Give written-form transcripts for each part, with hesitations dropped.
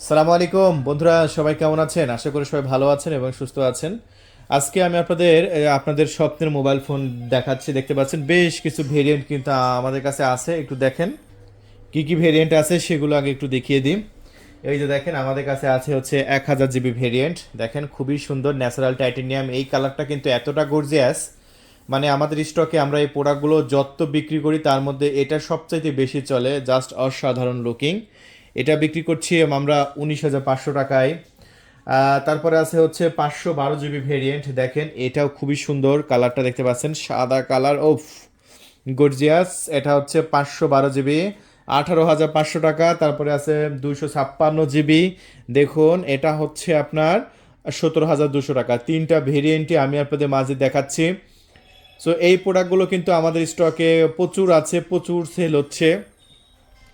সালামু আলাইকুম বন্ধুরা, সবাই কেমন আছেন? আশা করি সবাই ভালো আছেন এবং সুস্থ আছেন। আজকে আমি আপনাদের স্বপ্নের মোবাইল ফোন দেখাচ্ছি। দেখতে পাচ্ছেন বেশ কিছু ভেরিয়েন্ট কিন্তু আমাদের কাছে আছে। একটু দেখেন কি কি ভেরিয়েন্ট আছে সেগুলো আগে একটু দেখিয়ে দিই। এই যে দেখেন আমাদের কাছে আছে হচ্ছে 1000 জিবি ভেরিয়েন্ট। দেখেন খুবই সুন্দর ন্যাচারাল টাইটেনিয়াম, এই কালারটা কিন্তু এতটা গর্জিয়াস। মানে আমাদের স্টকে আমরা এই প্রোডাক্টগুলো যত বিক্রি করি তার মধ্যে এটা সবচাইতে বেশি চলে, জাস্ট অসাধারণ লুকিং। এটা বিক্রি করছি আমরা 19,500 টাকায়। তারপরে আছে হচ্ছে 512 জিবি ভেরিয়েন্ট। দেখেন এটাও খুবই সুন্দর, কালারটা দেখতে পাচ্ছেন সাদা কালার, ওফ গর্জিয়াস। এটা হচ্ছে 512 জিবি, 18,500 টাকা। তারপরে আছে 256 জিবি, দেখুন এটা হচ্ছে আপনার 17,200 টাকা। তিনটা ভেরিয়েন্টই আমি আপনাদের মাঝে দেখাচ্ছি। সো এই প্রোডাক্টগুলো কিন্তু আমাদের স্টকে প্রচুর আছে, প্রচুর সেল হচ্ছে।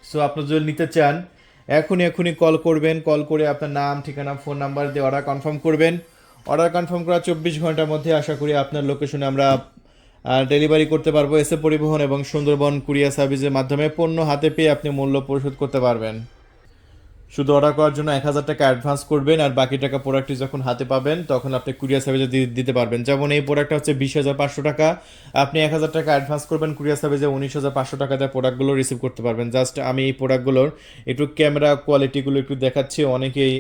সো আপনি যদি নিতে চান এখনই এখনই কল করবেন। কল করে আপনার নাম, ঠিকানা, ফোন নাম্বার দিয়ে অর্ডার কনফার্ম করবেন। অর্ডার কনফার্ম করা 24 ঘন্টার মধ্যে আশা করি আপনার লোকেশনে আমরা ডেলিভারি করতে পারবো। এসে পরিবহন এবং সুন্দরবন কুরিয়ার সার্ভিসের মাধ্যমে পণ্য হাতে পেয়ে আপনি মূল্য পরিশোধ করতে পারবেন। শুধু অর্ডার করার জন্য 1,000 টাকা অ্যাডভান্স করবেন, আর বাকি টাকা প্রোডাক্টটি যখন হাতে পাবেন তখন আপনি কুরিয়ার সার্ভিসে দিতে পারবেন। যেমন এই প্রোডাক্টটা হচ্ছে 20,500 টাকা, আপনি 1,000 টাকা অ্যাডভান্স করবেন, কুরিয়ার সার্ভিসে 19,500 টাকা দিয়ে প্রোডাক্টগুলো রিসিভ করতে পারবেন। জাস্ট আমি এই প্রোডাক্টগুলোর একটু ক্যামেরা কোয়ালিটিগুলো একটু দেখাচ্ছি। অনেকেই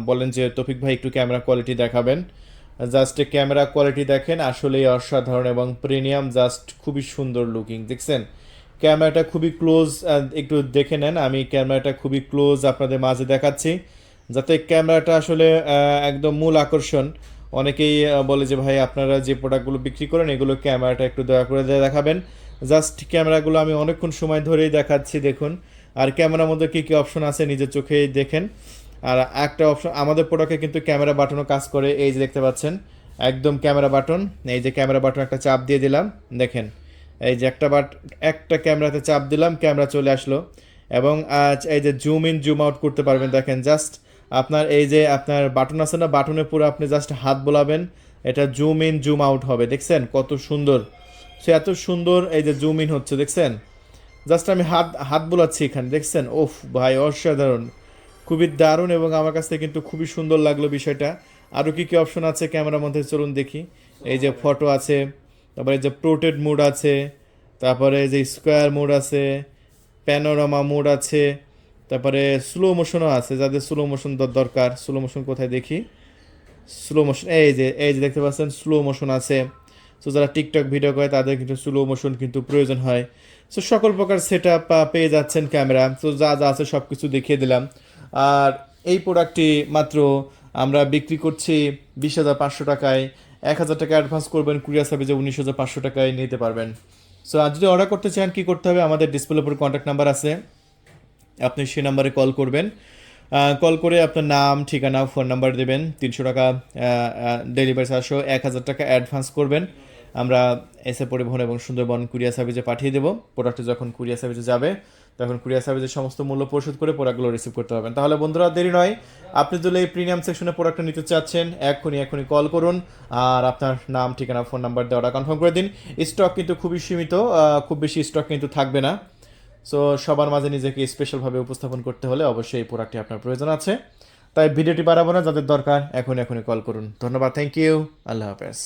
বলেন যে তৌফিক ভাই একটু ক্যামেরা কোয়ালিটি দেখাবেন। জাস্ট ক্যামেরা কোয়ালিটি দেখেন, আসলেই অসাধারণ এবং প্রিমিয়াম, জাস্ট খুবই সুন্দর লুকিং। দেখছেন ক্যামেরাটা খুবই ক্লোজ, একটু দেখে নেন। আমি ক্যামেরাটা খুবই ক্লোজ আপনাদের মাঝে দেখাচ্ছি, যাতে ক্যামেরাটা আসলে একদম মূল আকর্ষণ। অনেকেই বলে যে ভাই আপনারা যে প্রোডাক্টগুলো বিক্রি করেন এগুলো ক্যামেরাটা একটু দয়া করে দেখাবেন। জাস্ট ক্যামেরাগুলো আমি অনেকক্ষণ সময় ধরেই দেখাচ্ছি, দেখুন। আর ক্যামেরার মধ্যে কী কী অপশন আছে নিজের চোখেই দেখেন। আর একটা অপশন আমাদের প্রোডাক্টে কিন্তু ক্যামেরা বাটনও কাজ করে, এই যে দেখতে পাচ্ছেন একদম ক্যামেরা বাটন। এই যে ক্যামেরা বাটন একটা চাপ দিয়ে দিলাম, দেখেন এই যে একটা ক্যামেরাতে চাপ দিলাম, ক্যামেরা চলে আসলো। এবং এই যে জুম ইন জুম আউট করতে পারবেন। দেখেন জাস্ট আপনার এই যে আপনার বাটন আছে না, বাটনে পুরো আপনি জাস্ট হাত বোলাবেন, এটা জুম ইন জুম আউট হবে। দেখছেন কত সুন্দর, সে এত সুন্দর এই যে জুম ইন হচ্ছে, দেখছেন। জাস্ট আমি হাত হাত বোলাচ্ছি এখানে, দেখছেন। ওফ ভাই অসাধারণ, খুবই দারুণ এবং আমার কাছ থেকে কিন্তু খুবই সুন্দর লাগলো বিষয়টা। আরও কী কী অপশন আছে ক্যামেরার মধ্যে চলুন দেখি। এই যে ফটো আছে, তারপরে যে পোর্ট্রেট মোড আছে, তারপরে যে স্কোয়ার মোড আছে, প্যানোরামা মোড আছে, তারপরে স্লো মোশনও আছে। যাদের স্লো মোশন দরকার, স্লো মোশন কোথায় দেখি, স্লো মোশন এই যে দেখতে পাচ্ছেন স্লো মোশন আছে। সো যারা টিকটক ভিডিও করে তাদের কিন্তু স্লো মোশন কিন্তু প্রয়োজন হয়। সো সকল প্রকার সেট আপ পেয়ে যাচ্ছেন ক্যামেরা। তো যা যা আছে সব কিছু দেখিয়ে দিলাম। আর এই প্রোডাক্টটি মাত্র আমরা বিক্রি করছি 20,500 টাকায়। 1,000 টাকা অ্যাডভান্স করবেন, কুরিয়ার সার্ভিসে 19,500 টাকায় নিতে পারবেন। সো আর যদি অর্ডার করতে চান কী করতে হবে, আমাদের ডিসপ্লের উপর কন্ট্যাক্ট নাম্বার আছে, আপনি সেই নাম্বারে কল করবেন। কল করে আপনার নাম, ঠিকানা, ফোন নাম্বার দেবেন। 300 টাকা ডেলিভারি চার্জসহ 1,000 টাকা অ্যাডভান্স করবেন। আমরা এসে পরিবহন এবং সুন্দরবন কুরিয়ার সার্ভিসে পাঠিয়ে দেবো। প্রোডাক্টটি যখন কুরিয়ার সার্ভিসে যাবে তখন কুরিয়ার সার্ভিসের সমস্ত মূল্য পরিশোধ করে প্রোডাক্টগুলো রিসিভ করতে পারবেন। তাহলে বন্ধুরা দেরি নয়, আপনি যদি এই প্রিমিয়াম সেকশনে প্রোডাক্টটা নিতে চাচ্ছেন এখনই কল করুন। আর আপনার নাম, ঠিকানা, ফোন নাম্বার দিয়ে অর্ডার কনফার্ম করে দিন। স্টক কিন্তু খুবই সীমিত, খুব বেশি স্টক কিন্তু থাকবে না। সো সবার মাঝে নিজেকে স্পেশালভাবে উপস্থাপন করতে হলে অবশ্যই এই প্রোডাক্টটি আপনার প্রয়োজন আছে। তাই ভিডিওটি বাড়াবো না, যাদের দরকার এখনই কল করুন। ধন্যবাদ, থ্যাংক ইউ, আল্লাহ হাফেজ।